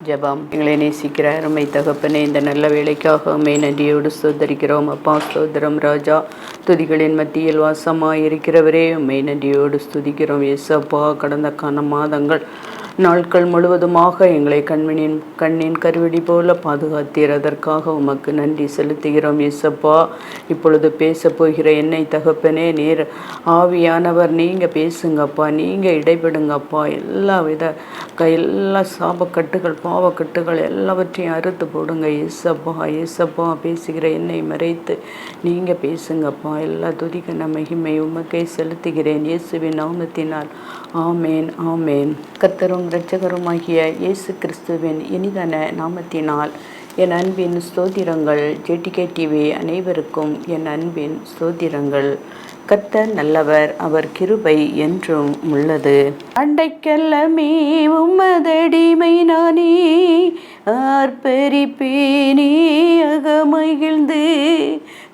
ஜெபம். எங்களை நேசிக்கிற அருமை தகப்பனே, இந்த நல்ல வேலைக்காக உம்மை நன்றியோடு ஸ்தோத்தரிக்கிறோம். அப்பா ஸ்தோத்திரம் ராஜா. துதிகளின் மத்தியில் வாசமாய் இருக்கிறவரே, உம்மை நன்றியோடு ஸ்துதிக்கிறோம். ஏசப்பா, கடந்த மாதங்கள் நாட்கள் முழுவதுமாக எங்களை கண்ணின் கருவெடி போல பாதுகாத்தீர். அதற்காக உமக்கு நன்றி செலுத்துகிறோம். ஏசப்பா, இப்பொழுது பேச போகிற என்னை தகப்பனே, நீர் ஆவியானவர், நீங்கள் பேசுங்கப்பா, நீங்கள் இடைபெடுங்கப்பா. எல்லா சாபக்கட்டுகள் பாவக்கட்டுகள் எல்லாவற்றையும் அறுத்து போடுங்க. ஏசப்பா, ஏசப்பா, பேசுகிற என்னை மறைத்து நீங்கள் பேசுங்கப்பா. எல்லா துதிகன மகிமை உமக்கே செலுத்துகிறேன் இயேசுவின் நாமத்தினால். ஆமேன், ஆமேன். கர்த்தரும் இரட்சகருமாகிய இயேசு கிறிஸ்துவின் இனிதான நாமத்தினால் என் அன்பின் ஸ்தோத்திரங்கள். ஜேடிகே டிவி அனைவருக்கும் என் அன்பின் ஸ்தோத்திரங்கள். கர்த்தர் நல்லவர், அவர் கிருபை என்றும் உள்ளது. அண்டைக்கெல்லமே உம்மதடிமை நானே, ஆர்ப்பரிப்பேனே அகமகிழ்ந்து.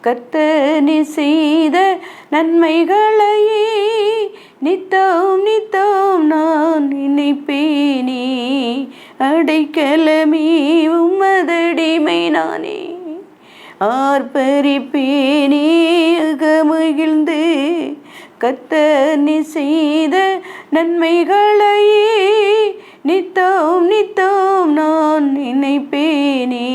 கர்த்தர் செய்த நன்மைகளையே நித்தம் நித்தம் நான் நினைப்பேனே. அடைக்கலமே உம்மதடிமை நானே, ஆர்ப்பரிப்பேனே அகமகிழ்ந்து. கர்த்தர் செய்த நன்மைகளையே நித்தம் நித்தம் நான் நினைப்பேனே.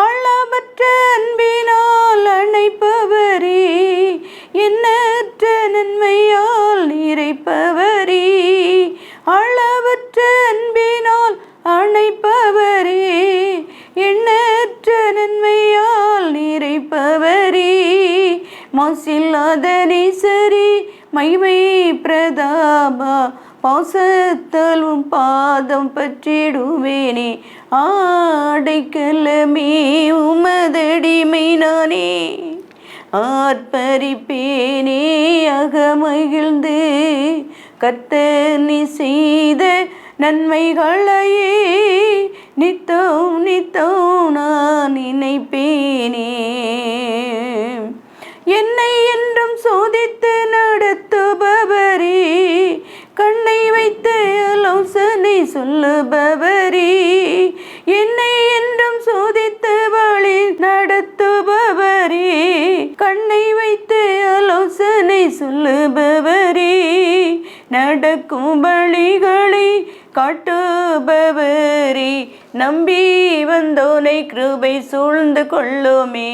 அளவற்ற அன்பினால் அணைப்பவரே, எண்ணற்ற நன்மையால் நிறைப்பவரே. அளவற்ற அன்பினால் அணைப்பவரே, எண்ணற்ற நன்மையால் நிறைப்பவரே. மாசில்லாத நேசரே, மகிமை பிரதாபா, பாசத்தாலும் பாதம் பற்றிடுவேனே. ஆடைக்கலமே உமதடிமை நானே, ஆர்ப்பரிப்பேனே அகமகிழ்ந்து. கர்த்தர் செய்த நன்மைகளையே நித்தம் நித்தம் நான் நினைப்பேனே. என்னை என்றும் சோதித்து நடத்துபவரே, கண்ணை வைத்து ஆலோசனை சொல்லுபவரே. என்னை என்றும் சோதித்து வழி நடத்துபவரே, கண்ணை வைத்து ஆலோசனை சொல்லுபவரே. நடக்கும் வழிகளை காட்டுபவரே, நம்பி வந்தோனை கிருபை சூழ்ந்து கொள்ளுமே.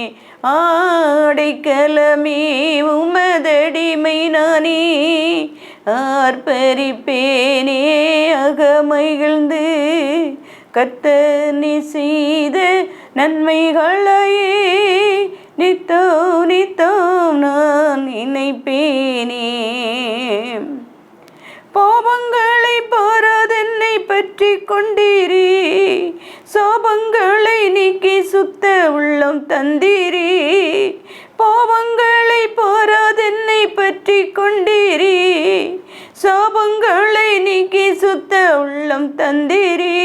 ஆடைக்கலமே உமதடிமை நானே, ஆர்ப்பரிப்பேனே அகமகிழ்ந்து. கர்த்தர் செய்த நன்மைகளையே நித்தம் நித்தம் நான் நினைப்பேனே. பாவங்களை பாராதென்னை பற்றி கொண்டீரே, சாபங்களை நீக்கி சுத்த உள்ளம் தந்தீரே. பாவங்களை பாராதென்னை பற்றி கொண்டீரே, சாபங்களை நீக்கி சுத்த உள்ளம் தந்தீரே.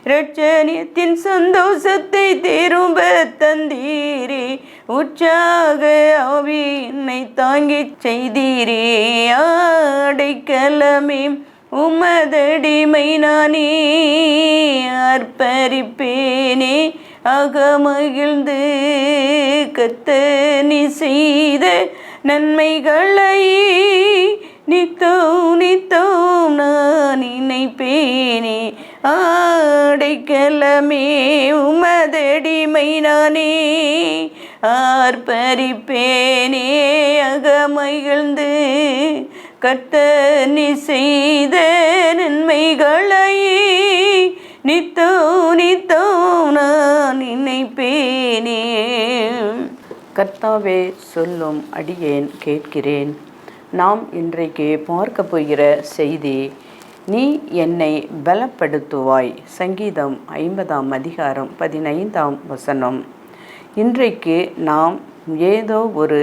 இரட்சணியத்தின் சந்தோஷத்தை திரும்ப தந்தீரே, உற்சாக ஆவி என்னை தாங்கிச் செய்தீரே. ஆடைக்கலமே உமதடிமை நானே, ஆர்ப்பரிப்பேனே அகமகிழ்ந்து. கர்த்தர் செய்த நன்மைகளையே நித்தம் நித்தம் நான் நினைப்பேனே. ஆடைக்கலமே உமதடிமை நானே, ஆர்ப்பரிப்பேனே அகமகிழ்ந்து. கர்த்தர் செய்த நன்மைகளையே நித்தம் நித்தம் நான் நினைப்பேனே. கர்த்தாவே சொல்லும் அடியேன் கேட்கிறேன். நாம் இன்றைக்கு பார்க்க போகிற செய்தி, நீ என்னை பலப்படுத்துவாய். சங்கீதம் 50ஆம் அதிகாரம் 15ஆம் வசனம். இன்றைக்கு நாம் ஏதோ ஒரு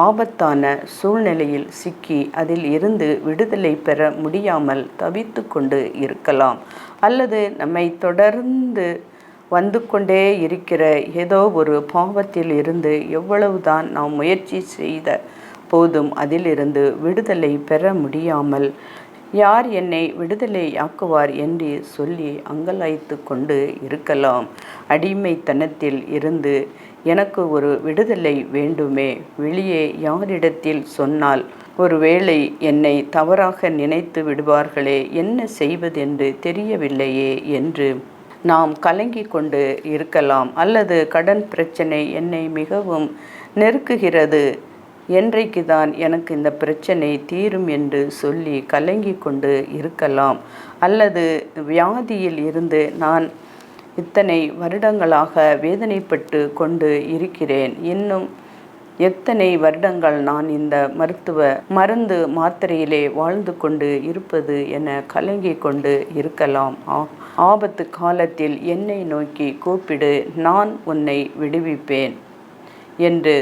ஆபத்தான சூழ்நிலையில் சிக்கி அதில் இருந்து விடுதலை பெற முடியாமல் தவித்து கொண்டு இருக்கலாம். அல்லது நம்மை தொடர்ந்து வந்து கொண்டே இருக்கிற ஏதோ ஒரு பாவத்தில் இருந்து எவ்வளவுதான் நாம் முயற்சி செய்த போதும் அதிலிருந்து விடுதலை பெற முடியாமல் யார் என்னை விடுதலையாக்குவார் என்று சொல்லி அங்கலாய்த்து கொண்டு இருக்கலாம். அடிமைத்தனத்தில் இருந்து எனக்கு ஒரு விடுதலை வேண்டுமே. வெளியே யாரிடத்தில் சொன்னால் ஒருவேளை என்னை தவறாக நினைத்து விடுவார்களே, என்ன செய்வதென்று தெரியவில்லையே என்று நாம் கலங்கி கொண்டு இருக்கலாம். அல்லது கடன் பிரச்சனை என்னை மிகவும் நெருக்குகிறது, என்றைக்கு தான் எனக்கு இந்த பிரச்சனை தீரும் என்று சொல்லி கலங்கி கொண்டு இருக்கலாம். அல்லது வியாதியில் இருந்து நான் இத்தனை வருடங்களாக வேதனைப்பட்டு கொண்டு இருக்கிறேன், இன்னும் எத்தனை வருடங்கள் நான் இந்த மருந்து மாத்திரையிலே வாழ்ந்து கொண்டு இருப்பது என கலங்கி கொண்டு இருக்கலாம். ஆபத்து காலத்தில் என்னை நோக்கி கூப்பிடு, நான் உன்னை விடுவிப்பேன் என்று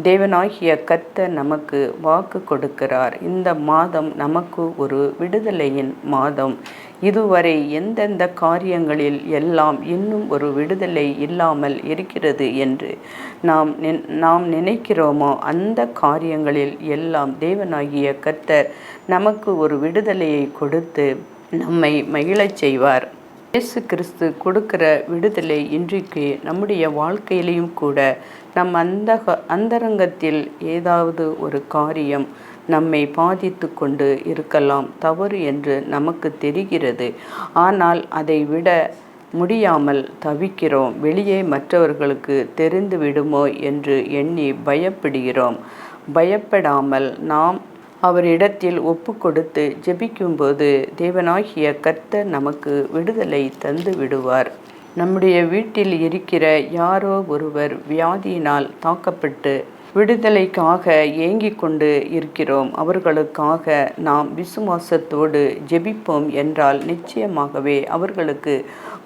தேவனாகிய கர்த்தர் நமக்கு வாக்கு கொடுக்கிறார். இந்த மாதம் நமக்கு ஒரு விடுதலையின் மாதம். இதுவரை எந்தெந்த காரியங்களில் எல்லாம் இன்னும் ஒரு விடுதலை இல்லாமல் இருக்கிறது என்று நாம் நினைக்கிறோமோ, அந்த காரியங்களில் எல்லாம் தேவனாகிய கர்த்தர் நமக்கு ஒரு விடுதலையை கொடுத்து நம்மை மகிழச் செய்வார். இயேசு கிறிஸ்து கொடுக்கிற விடுதலை இன்றைக்கு நம்முடைய வாழ்க்கையிலையும் கூட நம் அந்தரங்கத்தில் ஏதாவது ஒரு காரியம் நம்மை பாதித்து கொண்டு இருக்கலாம், தவறு என்று நமக்கு தெரிகிறது. ஆனால் அதை விட முடியாமல் தவிக்கிறோம். வெளியே மற்றவர்களுக்கு தெரிந்து விடுமோ என்று எண்ணி பயப்படுகிறோம். பயப்படாமல் நாம் அவரிடத்தில் ஒப்பு கொடுத்து ஜெபிக்கும்போது தேவனாகிய கர்த்தர் நமக்கு விடுதலை தந்து விடுவார். நம்முடைய வீட்டில் இருக்கிற யாரோ ஒருவர் வியாதியினால் தாக்கப்பட்டு விடுதலைக்காக ஏங்கிக் கொண்டு இருக்கிறோம். அவர்களுக்காக நாம் விசுவாசத்தோடு ஜெபிப்போம் என்றால் நிச்சயமாகவே அவர்களுக்கு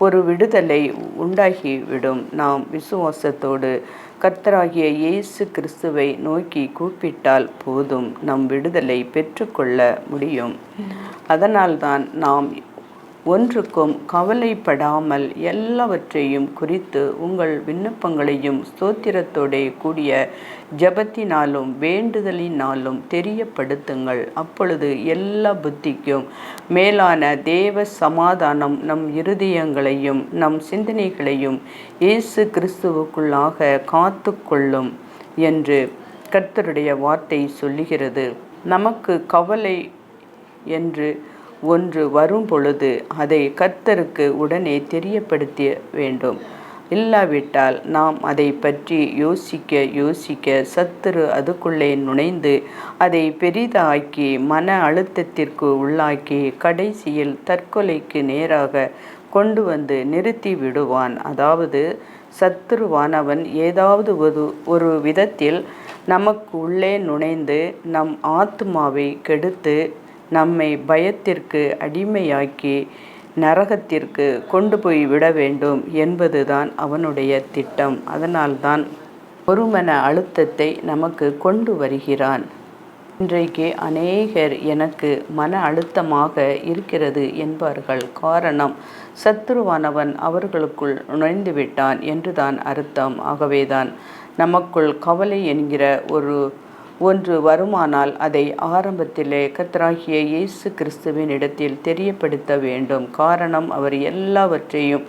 ஒரு விடுதலை உண்டாகிவிடும். நாம் விசுவாசத்தோடு கர்த்தராகிய இயேசு கிறிஸ்துவை நோக்கி கூப்பிட்டால் போதும், நம் விடுதலை பெற்றுக்கொள்ள முடியும். அதனால்தான் நாம் ஒன்றுக்கும் கவலைப்படாமல் எல்லாவற்றையும் குறித்து உங்கள் விண்ணப்பங்களையும் ஸ்தோத்திரத்தோടെ கூடிய ஜபத்தினாலும் வேண்டுதலினாலும் தெரியப்படுத்துங்கள். அப்பொழுது எல்லா புத்திக்கும் மேலான தேவ சமாதானம் நம் இருதயங்களையும் நம் சிந்தனைகளையும் இயேசு கிறிஸ்துவுக்குள்ளாக காத்து கொள்ளும் என்று கர்த்தருடைய வார்த்தை சொல்லுகிறது. நமக்கு கவலை என்று ஒன்று வரும் பொழுது அதை கர்த்தருக்கு உடனே தெரியப்படுத்த வேண்டும். இல்லாவிட்டால் நாம் அதை பற்றி யோசிக்க சத்துரு அதுக்குள்ளே நுழைந்து அதை பெரிதாக்கி மன அழுத்தத்திற்கு உள்ளாக்கி கடைசியில் தற்கொலைக்கு நேராக கொண்டு வந்து நிறுத்தி விடுவான். அதாவது சத்துருவானவன் ஏதாவது ஒரு விதத்தில் நமக்கு உள்ளே நுழைந்து நம் ஆத்மாவை கெடுத்து நம்மை பயத்திற்கு அடிமையாக்கி நரகத்திற்கு கொண்டு போய் விட வேண்டும் என்பதுதான் அவனுடைய திட்டம். அதனால்தான் ஒரு மன அழுத்தத்தை நமக்கு கொண்டு வருகிறான். இன்றைக்கு அநேகர் எனக்கு மன அழுத்தமாக இருக்கிறது என்பார்கள். காரணம், சத்துருவானவன் அவர்களுக்குள் நுழைந்து விட்டான் என்றுதான் அர்த்தம். ஆகவேதான் நமக்குள் கவலை என்கிற ஒன்று வருமானால் அதை ஆரம்பத்திலே கர்த்தராகிய இயேசு கிறிஸ்துவின் இடத்தில் தெரியப்படுத்த வேண்டும். காரணம், அவர் எல்லாவற்றையும்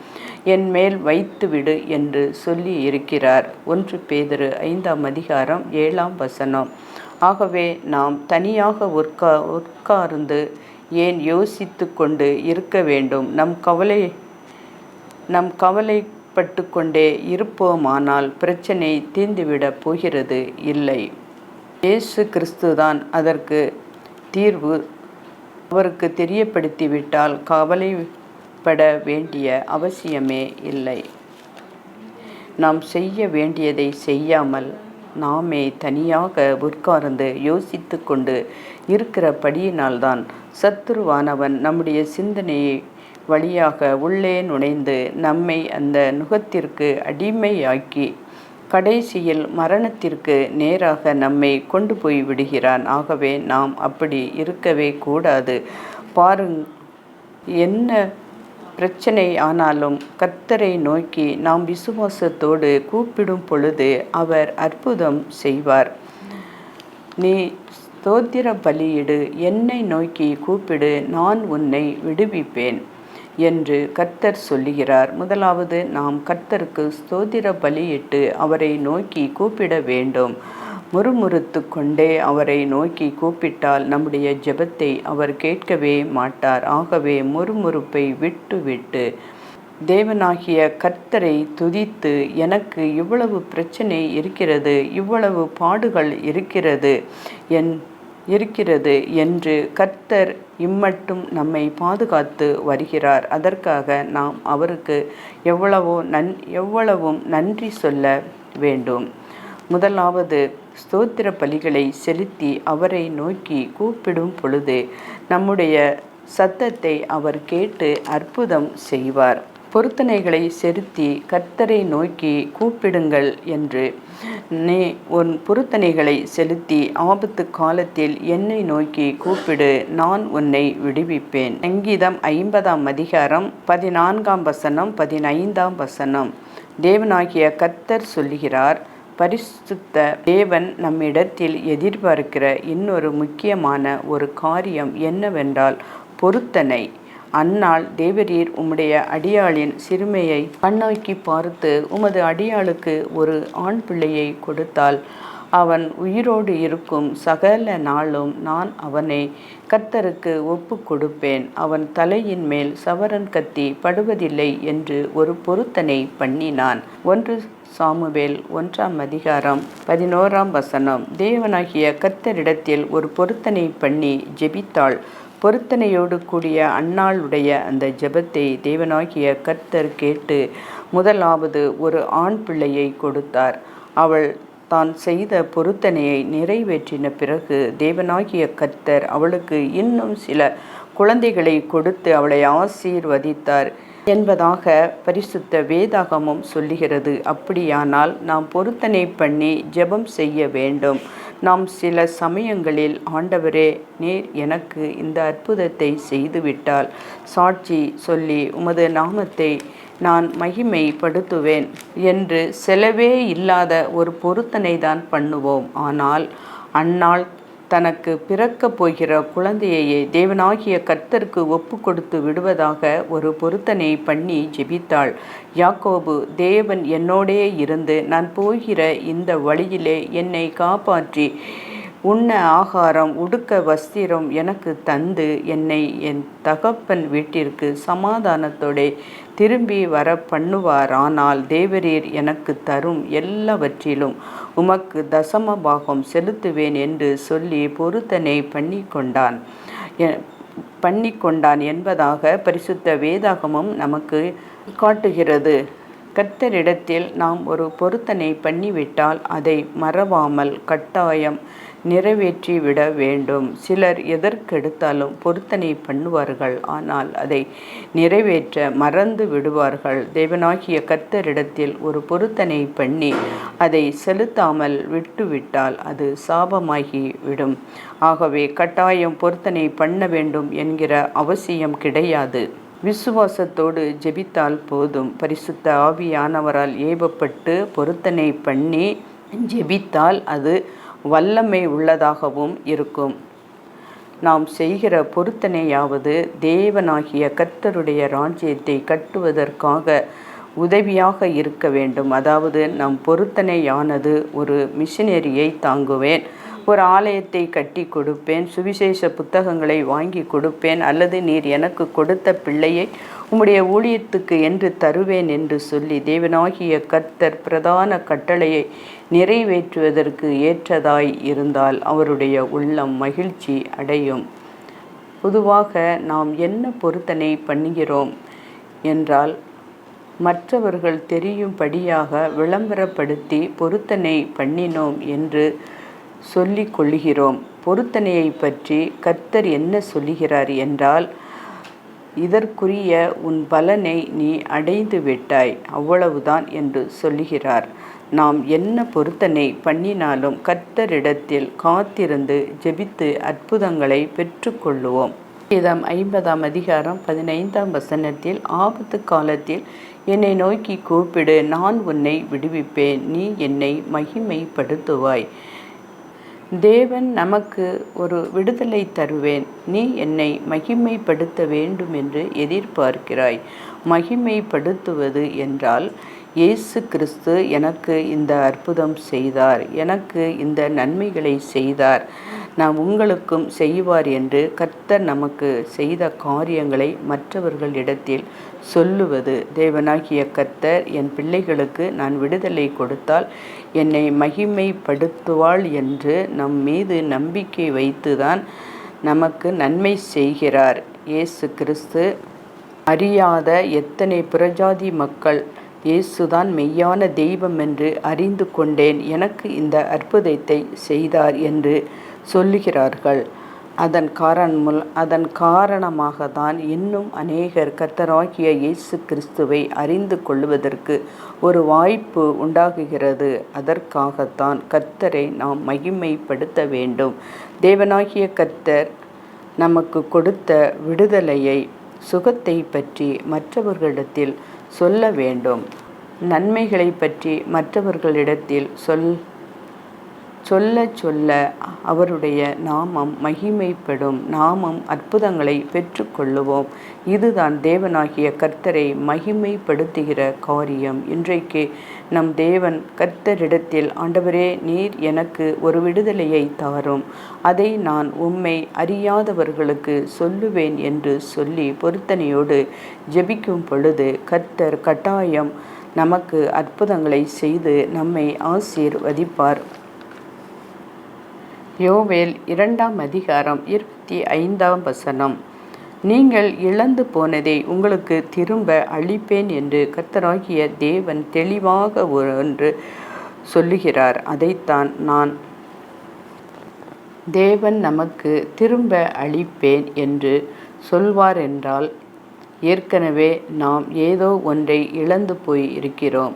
என் மேல் வைத்துவிடு என்று சொல்லி இருக்கிறார். 1 பேதுரு 5ஆம் அதிகாரம் 7ஆம் வசனம். ஆகவே நாம் தனியாக உட்கார்ந்து ஏன் யோசித்து கொண்டு இருக்க வேண்டும்? நம் கவலைப்பட்டு கொண்டே இருப்போமானால் பிரச்சனை தீர்ந்துவிடப் போகிறது இல்லை. இயேசு கிறிஸ்துதான் அதற்கு தீர்வு. அவருக்கு தெரியப்படுத்திவிட்டால் கவலைப்பட வேண்டிய அவசியமே இல்லை. நாம் செய்ய வேண்டியதை செய்யாமல் நாமே தனியாக உட்கார்ந்து யோசித்து கொண்டு இருக்கிறபடியினால்தான் சத்துருவானவன் நம்முடைய சிந்தனையை வழியாக உள்ளே நுழைந்து நம்மை அந்த நுகத்திற்கு அடிமையாக்கி கடைசியில் மரணத்திற்கு நேராக நம்மை கொண்டு போய் விடுகிறான். ஆகவே நாம் அப்படி இருக்கவே கூடாது. என்ன பிரச்சனை ஆனாலும் கர்த்தரை நோக்கி நாம் விசுவாசத்தோடு கூப்பிடும் பொழுது அவர் அற்புதம் செய்வார். நீ ஸ்தோத்திர பலியிடு, என்னை நோக்கி கூப்பிடு, நான் உன்னை விடுவிப்பேன் என்று கர்த்தர் சொல்லுகிறார். முதலாவது நாம் கர்த்தருக்கு ஸ்தோத்திர பலியிட்டு அவரை நோக்கி கூப்பிட வேண்டும். முறுமுறுத்து கொண்டே அவரை நோக்கி கூப்பிட்டால் நம்முடைய ஜெபத்தை அவர் கேட்கவே மாட்டார். ஆகவே முறுமுறுப்பை விட்டு தேவனாகிய கர்த்தரை துதித்து, எனக்கு இவ்வளவு பிரச்சனை இருக்கிறது, இவ்வளவு பாடுகள் இருக்கிறது என்று கர்த்தர் இம்மட்டும் நம்மை பாதுகாத்து வருகிறார். அதற்காக நாம் அவருக்கு எவ்வளவும் நன்றி சொல்ல வேண்டும். முதலாவது ஸ்தோத்திர பலிகளை செலுத்தி அவரை நோக்கி கூப்பிடும் பொழுது நம்முடைய சத்தத்தை அவர் கேட்டு அற்புதம் செய்வார். பொருத்தனைகளை செலுத்தி கர்த்தரை நோக்கி கூப்பிடுங்கள் என்று உன் பொருத்தனைகளை செலுத்தி ஆபத்து காலத்தில் என்னை நோக்கி கூப்பிடு, நான் உன்னை விடுவிப்பேன். சங்கீதம் 50ஆம் அதிகாரம் 14ஆம் வசனம் 15ஆம் வசனம். தேவனாகிய கர்த்தர் சொல்லுகிறார், பரிசுத்த தேவன் நம்மிடத்தில் எதிர்பார்க்கிற இன்னொரு முக்கியமான ஒரு காரியம் என்னவென்றால் பொருத்தனை. அந்நாள் தேவரீர் உம்முடைய அடியாளின் சிறுமையை கண்ணோக்கி பார்த்து உமது அடியாளுக்கு ஒரு ஆண் பிள்ளையை கொடுத்தால் அவன் உயிரோடு இருக்கும் சகல நாளும் நான் அவனை கர்த்தருக்கு ஒப்பு கொடுப்பேன். அவன் தலையின் மேல் சவரன் கத்தி படுவதில்லை என்று ஒரு பொருத்தனை பண்ணினான். 1 சாமுவேல் 1ஆம் அதிகாரம் 11ஆம் வசனம். தேவனாகிய கர்த்தரிடத்தில் ஒரு பொருத்தனை பண்ணி ஜெபித்தாள். பொருத்தனையோடு கூடிய அன்னாளுடைய அந்த ஜெபத்தை தேவனாகிய கர்த்தர் கேட்டு முதலாவது ஒரு ஆண் பிள்ளையை கொடுத்தார். அவள் தான் செய்த பொருத்தனையை நிறைவேற்றின பிறகு தேவனாகிய கர்த்தர் அவளுக்கு இன்னும் சில குழந்தைகளை கொடுத்து அவளை ஆசீர்வதித்தார் என்பதாக பரிசுத்த வேதாகமும் சொல்லுகிறது. அப்படியானால் நாம் பொருத்தனை பண்ணி ஜெபம் செய்ய வேண்டும். நாம் சில சமயங்களில் ஆண்டவரே, நீர் எனக்கு இந்த அற்புதத்தை செய்துவிட்டால் சாட்சி சொல்லி உமது நாமத்தை நான் மகிமைப்படுத்துவேன் என்று செலவே இல்லாத ஒரு பொருத்தனை தான் பண்ணுவோம். ஆனால் அந்நாள் தனக்கு பிறக்கப் போகிற குழந்தையையே தேவனாகிய கர்த்தருக்கு ஒப்பு கொடுத்து விடுவதாக ஒரு பொருத்தனை பண்ணி ஜெபித்தாள். யாக்கோபு, தேவன் என்னோடே இருந்து நான் போகிற இந்த வழியிலே என்னை காப்பாற்றி உண்ண ஆகாரம் உடுக்க வஸ்திரம் எனக்கு தந்து என்னை என் தகப்பன் வீட்டிற்கு சமாதானத்தோടെ திரும்பி வர பண்ணுவாரானால் தேவரீர் எனக்கு தரும் எல்லாவற்றிலும் உமக்கு தசம பாகம் செலுத்துவேன் என்று சொல்லி பொருத்தனை பண்ணிக்கொண்டான் என்பதாக பரிசுத்த வேதாகமும் நமக்கு காட்டுகிறது. கர்த்தரிடத்தில் நாம் ஒரு பொருத்தனை பண்ணிவிட்டால் அதை மறவாமல் கட்டாயம் நிறைவேற்றி விட வேண்டும். சிலர் எதற்கெடுத்தாலும் பொருத்தனை பண்ணுவார்கள், ஆனால் அதை நிறைவேற்ற மறந்து விடுவார்கள். தேவனாகிய கர்த்தரிடத்தில் ஒரு பொருத்தனை பண்ணி அதை செலுத்தாமல் விட்டுவிட்டால் அது சாபமாகி விடும். ஆகவே கட்டாயம் பொருத்தனை பண்ண வேண்டும் என்கிற அவசியம் கிடையாது. விசுவாசத்தோடு ஜெபித்தால் போதும். பரிசுத்த ஆவியானவரால் ஏவப்பட்டு பொருத்தனை பண்ணி ஜெபித்தால் அது வல்லமை உள்ளதாகவும் இருக்கும். நாம் செய்கிற பொருத்தனையாவது தேவனாகிய கர்த்தருடைய ராஜ்யத்தை கட்டுவதற்காக உதவியாக இருக்க வேண்டும். அதாவது நம் பொருத்தனையானது ஒரு மிஷினரியை தாங்குவேன், ஒரு ஆலயத்தை கட்டி கொடுப்பேன், சுவிசேஷ புத்தகங்களை வாங்கி கொடுப்பேன், அல்லது நீர் எனக்கு கொடுத்த பிள்ளையை உம்முடைய ஊழியத்துக்கு என்று தருவேன் என்று சொல்லி தேவனாகிய கர்த்தர் பிரதான கட்டளையை நிறைவேற்றுவதற்கு ஏற்றதாய் இருந்தால் அவருடைய உள்ளம் மகிழ்ச்சி அடையும். பொதுவாக நாம் என்ன பொருத்தனை பண்ணுகிறோம் என்றால், மற்றவர்கள் தெரியும்படியாக விளம்பரப்படுத்தி பொருத்தனை பண்ணினோம் என்று சொல்லிக் கொள்கிறோம். பொருத்தனையை பற்றி கர்த்தர் என்ன சொல்லுகிறார் என்றால், இதற்குரிய உன் பலனை நீ அடைந்து விட்டாய், அவ்வளவுதான் என்று சொல்லுகிறார். நாம் என்ன பொருத்தனை பண்ணினாலும் கர்த்தரிடத்தில் காத்திருந்து ஜெபித்து அற்புதங்களை பெற்றுக்கொள்ளுவோம். சங்கீதம் 50ஆம் அதிகாரம் 15ஆம் வசனத்தில், ஆபத்து காலத்தில் என்னை நோக்கி கூப்பிடு, நான் உன்னை விடுவிப்பேன், நீ என்னை மகிமைப்படுத்துவாய். தேவன் நமக்கு ஒரு விடுதலை தருவேன், நீ என்னை மகிமைப்படுத்த வேண்டும் என்று எதிர்பார்க்கிறாய். மகிமைப்படுத்துவது என்றால் இயேசு கிறிஸ்து எனக்கு இந்த அற்புதம் செய்தார், எனக்கு இந்த நன்மைகளை செய்தார், நான் உங்களுக்கும் செய்வார் என்று கர்த்தர் நமக்கு செய்த காரியங்களை மற்றவர்களிடத்தில் சொல்லுவது. தேவனாகிய கர்த்தர் என் பிள்ளைகளுக்கு நான் விடுதலை கொடுத்தால் என்னை மகிமைப்படுத்துவாள் என்று நம் மீது நம்பிக்கை வைத்துதான் நமக்கு நன்மை செய்கிறார். இயேசு கிறிஸ்து அறியாத எத்தனை புறஜாதி மக்கள் இயேசுதான் மெய்யான தெய்வம் என்று அறிந்து கொண்டேன், எனக்கு இந்த அற்புதத்தை செய்தார் என்று சொல்லுகிறார்கள். அதன் காரணமாக தான் இன்னும் அநேகர் கர்த்தராகிய இயேசு கிறிஸ்துவை அறிந்து கொள்வதற்கு ஒரு வாய்ப்பு உண்டாகுகிறது. அதற்காகத்தான் கர்த்தரை நாம் மகிமைப்படுத்த வேண்டும். தேவனாகிய கர்த்தர் நமக்கு கொடுத்த விடுதலையை, சுகத்தை பற்றி மற்றவர்களிடத்தில் சொல்ல வேண்டும். நன்மைகளை பற்றி மற்றவர்களிடத்தில் சொல்ல சொல்ல அவருடைய நாமம் மகிமைப்படும். நாமும் அற்புதங்களை பெற்றுக்கொள்ளுவோம். இதுதான் தேவனாகிய கர்த்தரை மகிமைப்படுத்துகிற காரியம். இன்றைக்கு நம் தேவன் கர்த்தரிடத்தில், ஆண்டவரே, நீர் எனக்கு ஒரு விடுதலையை தாரும், அதை நான் உம்மை அறியாதவர்களுக்கு சொல்லுவேன் என்று சொல்லி பொருத்தனையோடு ஜெபிக்கும் பொழுது கர்த்தர் கட்டாயம் நமக்கு அற்புதங்களை செய்து நம்மை ஆசீர்வதிப்பார். யோவேல் 2ஆம் அதிகாரம் 25ஆம் வசனம். நீங்கள் இழந்து போனதை உங்களுக்கு திரும்ப அளிப்பேன் என்று கர்த்தராகிய தேவன் தெளிவாக ஒன்று சொல்லுகிறார். அதைத்தான் தேவன் நமக்கு திரும்ப அளிப்பேன் என்று சொல்வார் என்றால், ஏற்கனவே நாம் ஏதோ ஒன்றை இழந்து போய் இருக்கிறோம்.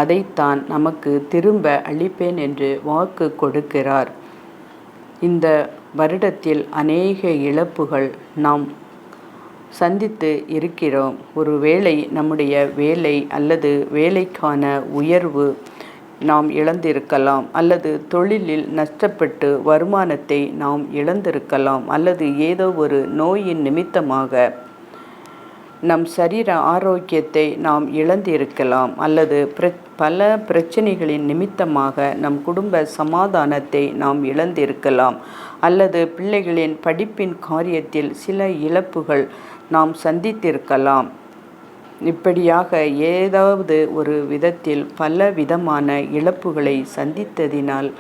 அதைத்தான் நமக்கு திரும்ப அளிப்பேன் என்று வாக்கு கொடுக்கிறார். இந்த வருடத்தில் அநேக இழப்புகள் நாம் சந்தித்து இருக்கிறோம். ஒருவேளை நம்முடைய வேலை அல்லது வேலைக்கான உயர்வு நாம் இழந்திருக்கலாம், அல்லது தொழிலில் நஷ்டப்பட்டு வருமானத்தை நாம் இழந்திருக்கலாம், அல்லது ஏதோ ஒரு நோயின் நிமித்தமாக நம் சரீர ஆரோக்கியத்தை நாம் இழந்திருக்கலாம், அல்லது பல பிரச்சனைகளின் நிமித்தமாக நம் குடும்ப சமாதானத்தை நாம் இழந்திருக்கலாம், அல்லது பிள்ளைகளின் படிப்பின் காரியத்தில் சில இழப்புகள் நாம் சந்தித்திருக்கலாம். இப்படியாக ஏதாவது ஒரு விதத்தில் பல விதமான இழப்புகளை சந்தித்ததினால்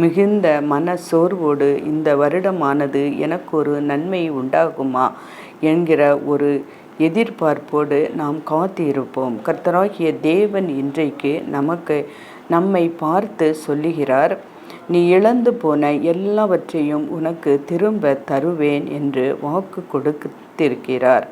மிகுந்த மன சோர்வோடு இந்த வருடமானது எனக்கு ஒரு நன்மை உண்டாகுமா என்கிற ஒரு எதிர்பார்ப்போடு நாம் காத்திருப்போம். கர்த்தராகிய தேவன் இன்றைக்கு நம்மை பார்த்து சொல்லுகிறார், நீ இழந்து போன எல்லாவற்றையும் உனக்கு திரும்ப தருவேன் என்று வாக்கு கொடுத்திருக்கிறார்.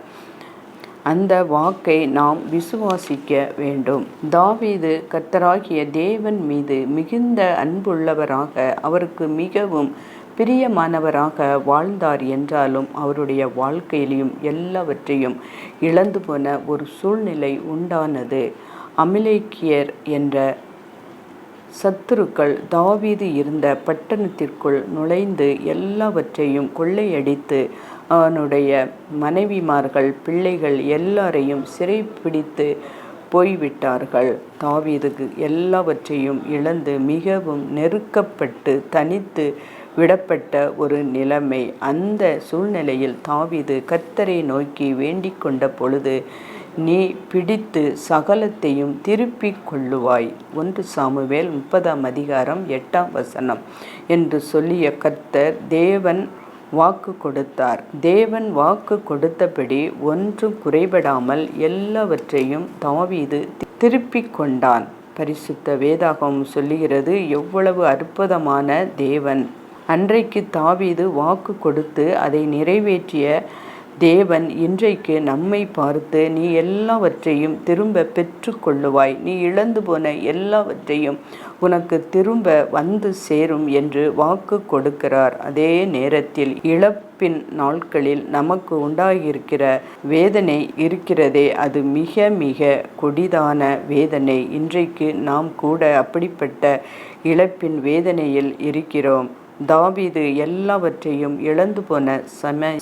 அந்த வாக்கை நாம் விசுவாசிக்க வேண்டும். தாவீது கர்த்தராகிய தேவன் மீது மிகுந்த அன்புள்ளவராக, அவருக்கு மிகவும் பிரியமானவராக வாழ்ந்தார் என்றாலும் அவருடைய வாழ்க்கையிலும் எல்லாவற்றையும் இழந்து போன ஒரு சூழ்நிலை உண்டானது. அமலேக்கியர் என்ற சத்துருக்கள் தாவீது இருந்த பட்டணத்திற்குள் நுழைந்து எல்லாவற்றையும் கொள்ளையடித்து அவனுடைய மனைவிமார்கள், பிள்ளைகள் எல்லாரையும் சிறைப்பிடித்து போய்விட்டார்கள். தாவீதுக்கு எல்லாவற்றையும் இழந்து மிகவும் நெருக்கப்பட்டு தனித்து விடப்பட்ட ஒரு நிலைமை. அந்த சூழ்நிலையில் தாவீது கர்த்தரை நோக்கி வேண்டிக் கொண்ட பொழுது, நீ பிடித்து சகலத்தையும் திருப்பிக் கொள்ளுவாய், 1 சாமுவேல் 30ஆம் அதிகாரம் 8ஆம் வசனம் என்று சொல்லிய கர்த்தர் தேவன் வாக்கு கொடுத்தார். தேவன் வாக்கு கொடுத்தபடி ஒன்றும் குறைபடாமல் எல்லாவற்றையும் தாவீது திருப்பிக் கொண்டான். பரிசுத்த வேதாகமம் சொல்லுகிறது, எவ்வளவு அற்புதமான தேவன்! அன்றைக்கு தாவீது வாக்கு கொடுத்து அதை நிறைவேற்றிய தேவன் இன்றைக்கு நம்மை பார்த்து, நீ எல்லாவற்றையும் திரும்ப பெற்று கொள்ளுவாய், நீ இழந்து போன எல்லாவற்றையும் உனக்கு திரும்ப வந்து சேரும் என்று வாக்கு கொடுக்கிறார். அதே நேரத்தில் இழப்பின் நாட்களில் நமக்கு உண்டாகியிருக்கிற வேதனை இருக்கிறதே, அது மிக மிக கொடிதான வேதனை. இன்றைக்கு நாம் கூட அப்படிப்பட்ட இழப்பின் வேதனையில் இருக்கிறோம். தாவீது எல்லாவற்றையும் இழந்து போன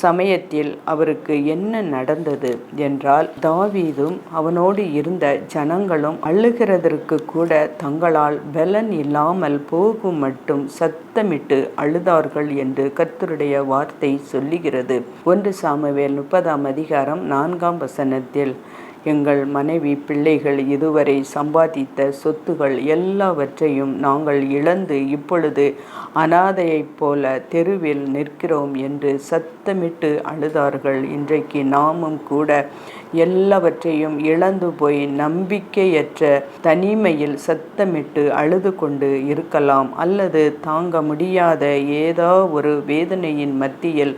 சமயத்தில் அவருக்கு என்ன நடந்தது என்றால், தாவீதும் அவனோடு இருந்த ஜனங்களும் அழுகிறதற்கு கூட தங்களால் பலன் இல்லாமல் போகும் மட்டும் சத்தமிட்டு அழுதார்கள் என்று கர்த்தருடைய வார்த்தை சொல்லுகிறது. 1 சாமுவேல் 30 எங்கள் மனைவி பிள்ளைகள் இதுவரை சம்பாதித்த சொத்துகள் எல்லாவற்றையும் நாங்கள் இழந்து இப்பொழுது அனாதையைப் போல தெருவில் நிற்கிறோம் என்று சத்தமிட்டு அழுதார்கள். இன்றைக்கு நாமும் கூட எல்லாவற்றையும் இழந்து போய் நம்பிக்கையற்ற தனிமையில் சத்தமிட்டு அழுது கொண்டு இருக்கலாம். அல்லது தாங்க முடியாத ஏதோ ஒரு வேதனையின் மத்தியில்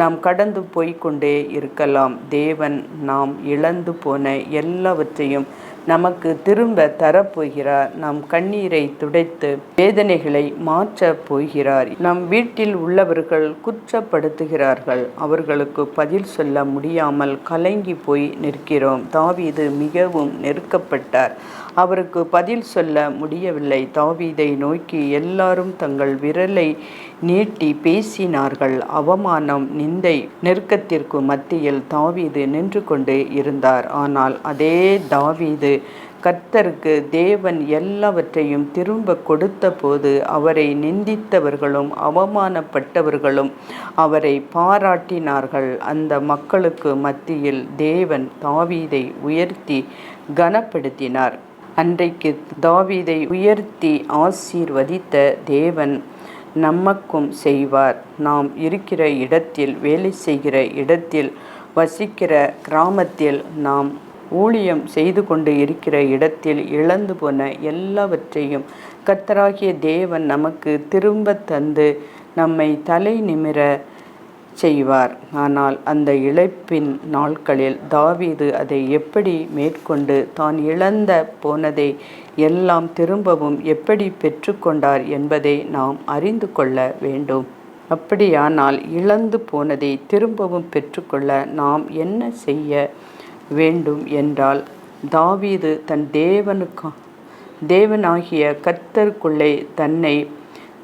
நாம் கடந்து போய்கொண்டே இருக்கலாம். தேவன் நாம் இழந்து போன எல்லாவற்றையும் நமக்கு திரும்ப தரப்போகிறார். நம் கண்ணீரை துடைத்து வேதனைகளை மாற்றப் போகிறார். நம் வீட்டில் உள்ளவர்கள் குற்றப்படுத்துகிறார்கள். அவர்களுக்கு பதில் சொல்ல முடியாமல் கலங்கி போய் நிற்கிறோம். தாவீது மிகவும் நெருக்கப்பட்டார். அவருக்கு பதில் சொல்ல முடியவில்லை. தாவீதை நோக்கி எல்லாரும் தங்கள் விரலை நீட்டி பேசினார்கள். அவமானம், நிந்தை, நெருக்கத்திற்கு மத்தியில் தாவீது நின்று கொண்டு இருந்தார். ஆனால் அதே தாவீது கர்த்தருக்கு தேவன் எல்லாவற்றையும் திரும்ப கொடுத்த போது அவரை நிந்தித்தவர்களும் அவமானப்பட்டவர்களும் அவரை பாராட்டினார்கள். அந்த மக்களுக்கு மத்தியில் தேவன் தாவீதை உயர்த்தி கனப்படுத்தினார். அன்றைக்கு தாவீதை உயர்த்தி ஆசீர்வதித்த தேவன் நமக்கும் செய்வார். நாம் இருக்கிற இடத்தில், வேலை செய்கிற இடத்தில், வசிக்கிற கிராமத்தில், நாம் ஊழியம் செய்து கொண்டு இருக்கிற இடத்தில் இழந்து போன எல்லாவற்றையும் கர்த்தராகிய தேவன் நமக்கு திரும்ப தந்து நம்மை தலை நிமிர செய்வார். ஆனால் அந்த இழப்பின் நாட்களில் தாவீது அதை எப்படி மேற்கொண்டு தான் இழந்த போனதை எல்லாம் திரும்பவும் எப்படி பெற்றுக்கொண்டார் என்பதை நாம் அறிந்து கொள்ள வேண்டும். அப்படியானால் இழந்து போனதை திரும்பவும் பெற்றுக்கொள்ள நாம் என்ன செய்ய வேண்டும் என்றால், தாவீது தன் தேவனாகிய கர்த்தருக்குள்ளே தன்னை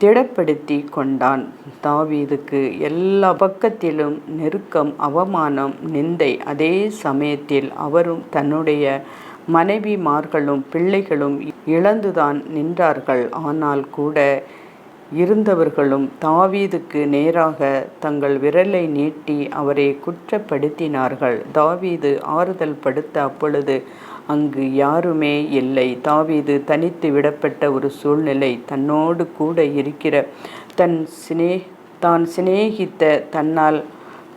திடப்படுத்தி கொண்டான். தாவீதுக்கு எல்லா பக்கத்திலும் நெருக்கம், அவமானம், நிந்தை. அதே சமயத்தில் அவரும் தன்னுடைய மனைவிமார்களும் பிள்ளைகளும் இழந்துதான் நின்றார்கள். ஆனால் கூட இருந்தவர்களும் தாவீதுக்கு நேராக தங்கள் விரலை நீட்டி அவரை குற்றப்படுத்தினார்கள். தாவீது ஆறுதல் படுத்த அப்பொழுது அங்கு யாருமே இல்லை. தாவீது தனித்து விடப்பட்ட ஒரு சூழ்நிலை. தன்னோடு கூட இருக்கிற தான் சிநேகித்த, தன்னால்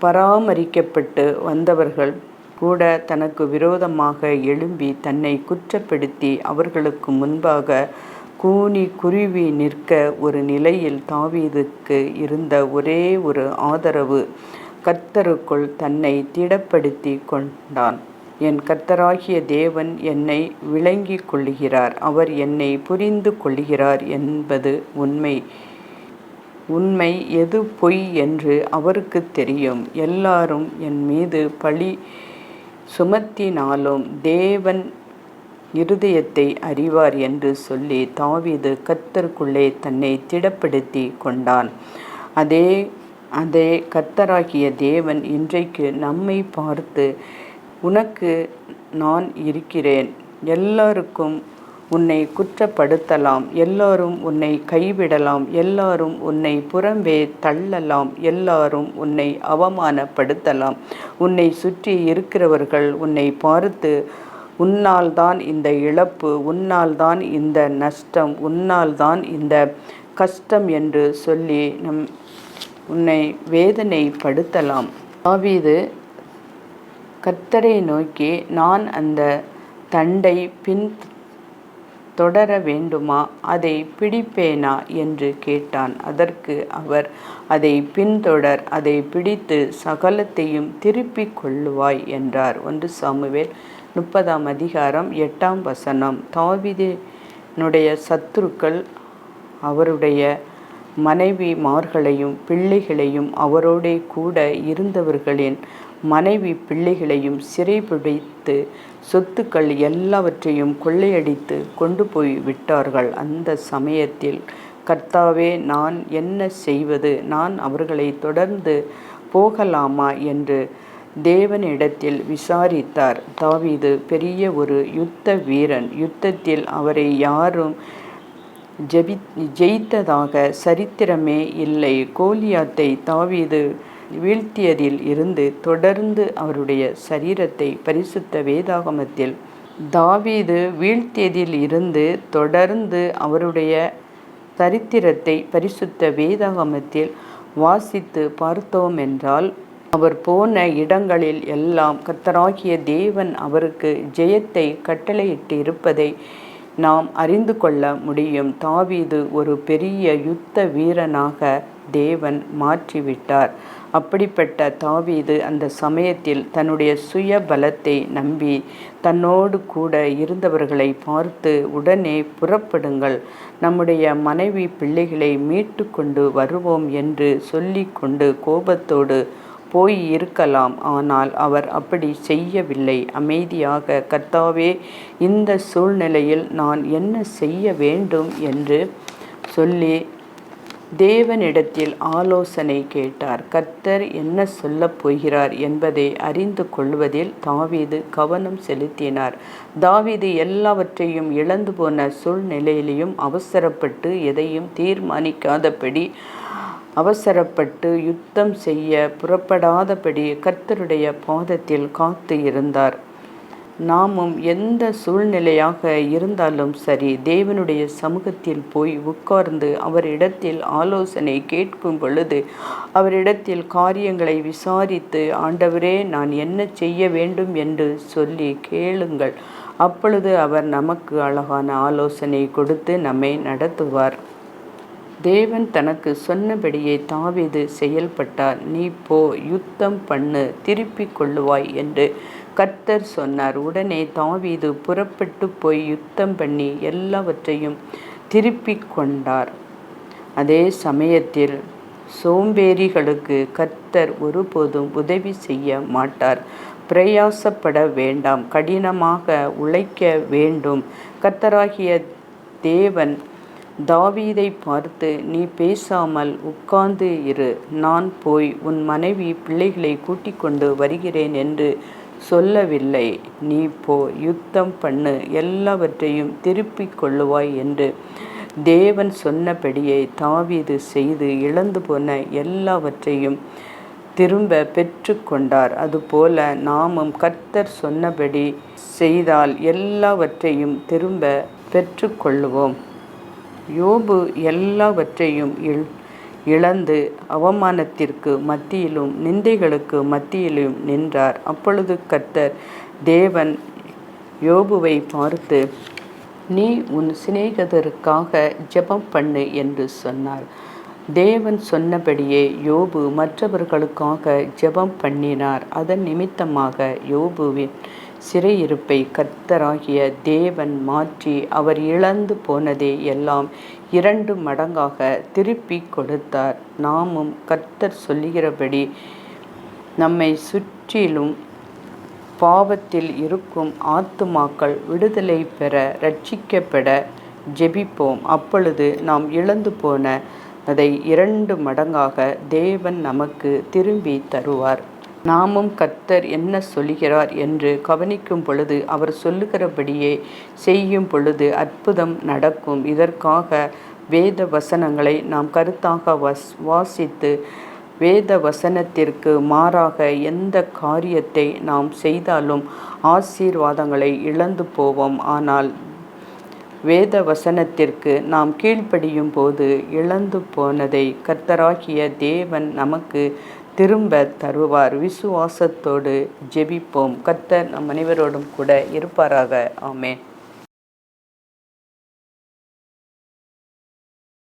பராமரிக்கப்பட்டு வந்தவர்கள் கூட தனக்கு விரோதமாக எழும்பி தன்னை குற்றப்படுத்தி அவர்களுக்கு முன்பாக கூனி குருவி நிற்க ஒரு நிலையில் தாவீதுக்கு இருந்த ஒரே ஒரு ஆதரவு, கர்த்தருக்குள் தன்னை திடப்படுத்தி கொண்டான். என் கர்த்தராகிய தேவன் என்னை விளங்கிக் கொள்ளுகிறார், அவர் என்னை புரிந்து கொள்ளுகிறார் என்பது உண்மை, எது பொய் என்று அவருக்கு தெரியும். எல்லாரும் என் மீது பழி சுமத்தினாலும் தேவன் இருதயத்தை அறிவார் என்று சொல்லி தாவீது கர்த்தருக்குள்ளே தன்னை திடப்படுத்தி கொண்டான். அதே கர்த்தராகிய தேவன் இன்றைக்கு நம்மை பார்த்து, உனக்கு நான் இருக்கிறேன், எல்லாருக்கும் உன்னை குற்றப்படுத்தலாம், எல்லாரும் உன்னை கைவிடலாம், எல்லாரும் உன்னை புறம்பே தள்ளலாம், எல்லாரும் உன்னை அவமானப்படுத்தலாம், உன்னை சுற்றி இருக்கிறவர்கள் உன்னை பார்த்து உன்னால் தான் இந்த இழப்பு, உன்னால் தான் இந்த நஷ்டம், உன்னால் தான் இந்த கஷ்டம் என்று சொல்லி உன்னை வேதனைப்படுத்தலாம். தாவீது கர்த்தரை நோக்கி, நான் அந்த தண்டை பின் தொடர வேண்டுமா, அதை பிடிப்பேனா என்று கேட்டான். அதற்கு அவர், அதை பின்தொடர், அதை பிடித்து சகலத்தையும் திருப்பிக் கொள்ளுவாய் என்றார். 1 சாமுவேல் 30 தாவீதினுடைய சத்துருக்கள் அவருடைய மனைவிமார்களையும் பிள்ளைகளையும் அவரோடே கூட இருந்தவர்களின் மனைவி பிள்ளைகளையும் சிறைபிடித்து சொத்துக்கள் எல்லாவற்றையும் கொள்ளையடித்து கொண்டு போய் விட்டார்கள். அந்த சமயத்தில் கர்த்தாவே, நான் என்ன செய்வது? நான் அவர்களை தொடர்ந்து போகலாமா என்று தேவனிடத்தில் விசாரித்தார். தாவீது பெரிய ஒரு யுத்த வீரன். யுத்தத்தில் அவரை யாரும் ஜெயித்ததாக சரித்திரமே இல்லை. கோலியாத்தை தாவீது வீழ்த்தியதில் இருந்து தொடர்ந்து அவருடைய சரீரத்தை பரிசுத்த வேதாகமத்தில் தாவீது வீழ்த்தியதில் இருந்து தொடர்ந்து அவருடைய சரித்திரத்தை பரிசுத்த வேதாகமத்தில் வாசித்து பார்த்தோம் என்றால், அவர் போன இடங்களில் எல்லாம் கர்த்தராகிய தேவன் அவருக்கு ஜெயத்தை கட்டளையிட்டு இருப்பதை நாம் அறிந்து கொள்ள முடியும். தாவீது ஒரு பெரிய யுத்த வீரனாக தேவன் மாற்றிவிட்டார். அப்படிப்பட்ட தாவீது அந்த சமயத்தில் தன்னுடைய சுய பலத்தை நம்பி தன்னோடு கூட இருந்தவர்களை பார்த்து, உடனே புறப்படுங்கள், நம்முடைய மனைவி பிள்ளைகளை மீட்டு கொண்டு வருவோம் என்று சொல்லி கொண்டு கோபத்தோடு போய் இருக்கலாம். ஆனால் அவர் அப்படி செய்யவில்லை. அமைதியாக, கர்த்தாவே, இந்த சூழ்நிலையில் நான் என்ன செய்ய வேண்டும் என்று சொல்லி தேவனிடத்தில் ஆலோசனை கேட்டார். கர்த்தர் என்ன சொல்லப் போகிறார் என்பதை அறிந்து கொள்வதில் தாவீது கவனம் செலுத்தினார். தாவீது எல்லாவற்றையும் இழந்து போன சூழ்நிலையிலையும் அவசரப்பட்டு எதையும் தீர்மானிக்காதபடி, அவசரப்பட்டு யுத்தம் செய்ய புறப்படாதபடி கர்த்தருடைய பாதத்தில் காத்து இருந்தார். நாமும் எந்த சூழ்நிலையாக இருந்தாலும் சரி, தேவனுடைய சமூகத்தில் போய் உட்கார்ந்து அவரிடத்தில் ஆலோசனை கேட்கும் பொழுது, அவரிடத்தில் காரியங்களை விசாரித்து, ஆண்டவரே, நான் என்ன செய்ய வேண்டும் என்று சொல்லி கேளுங்கள். அப்பொழுது அவர் நமக்கு அழகான ஆலோசனை கொடுத்து நம்மை நடத்துவார். தேவன் தனக்கு சொன்னபடியே தாவீது செயல்பட்டார். நீ போ, யுத்தம் பண்ணு, திருப்பிக் கொள்ளுவாய் என்று கர்த்தர் சொன்னார். உடனே தாவீது புறப்பட்டு போய் யுத்தம் பண்ணி எல்லாவற்றையும் திருப்பிக் கொண்டார். அதே சமயத்தில் சோம்பேறிகளுக்கு கர்த்தர் ஒருபோதும் உதவி செய்ய மாட்டார். பிரயாசப்பட வேண்டாம், கடினமாக உழைக்க வேண்டும். கர்த்தராகிய தேவன் தாவீதை பார்த்து, நீ பேசாமல் உட்கார்ந்து இரு, நான் போய் உன் மனைவி பிள்ளைகளை கூட்டிக் கொண்டு வருகிறேன் என்று சொல்லவில்லை. நீ போ, யுத்தம் பண்ணு, எல்லாவற்றையும் திருப்பிக் கொள்ளுவாய் என்று தேவன் சொன்னபடியே தாவீது செய்து இழந்து போன எல்லாவற்றையும் திரும்ப பெற்று கொண்டார். அதுபோல நாமும் கர்த்தர் சொன்னபடி செய்தால் எல்லாவற்றையும் திரும்ப பெற்று கொள்ளுவோம். யோபு எல்லாவற்றையும் இழந்து அவமானத்திற்கு மத்தியிலும் நிந்தைகளுக்கு மத்தியிலும் நின்றார். அப்பொழுது கர்த்தர் தேவன் யோபுவை பார்த்து, நீ உன் சிநேகிதருக்காக ஜெபம் பண்ணு என்று சொன்னார். தேவன் சொன்னபடியே யோபு மற்றவர்களுக்காக ஜெபம் பண்ணினார். அதன் நிமித்தமாக யோபுவின் சிறையிருப்பை கர்த்தராகிய தேவன் மாற்றி அவர் இழந்து போனதை எல்லாம் 2 மடங்காக திருப்பி கொடுத்தார். நாமும் கர்த்தர் சொல்லுகிறபடி நம்மை சுற்றிலும் பாவத்தில் இருக்கும் ஆத்துமாக்கள் விடுதலை பெற, ரட்சிக்கப்பட ஜெபிப்போம். அப்பொழுது நாம் இழந்து போன அதை 2 மடங்காக தேவன் நமக்கு திரும்பி தருவார். நாமும் கர்த்தர் என்ன சொல்லுகிறார் என்று கவனிக்கும் பொழுது, அவர் சொல்லுகிறபடியே செய்யும் பொழுது அற்புதம் நடக்கும். இதற்காக வேத வசனங்களை நாம் கருத்தாக வாசித்து, வேத வசனத்திற்கு மாறாக எந்த காரியத்தை நாம் செய்தாலும் ஆசீர்வாதங்களை இழந்து போவோம். ஆனால் வேத வசனத்திற்கு நாம் கீழ்ப்படியும் போது இழந்து போனதை கர்த்தராகிய தேவன் நமக்கு திரும்ப தருவார். விசுவாசத்தோடு ஜெபிப்போம். கர்த்தர் நம் அனைவரோடும் கூட இருப்பாராக. ஆமென்.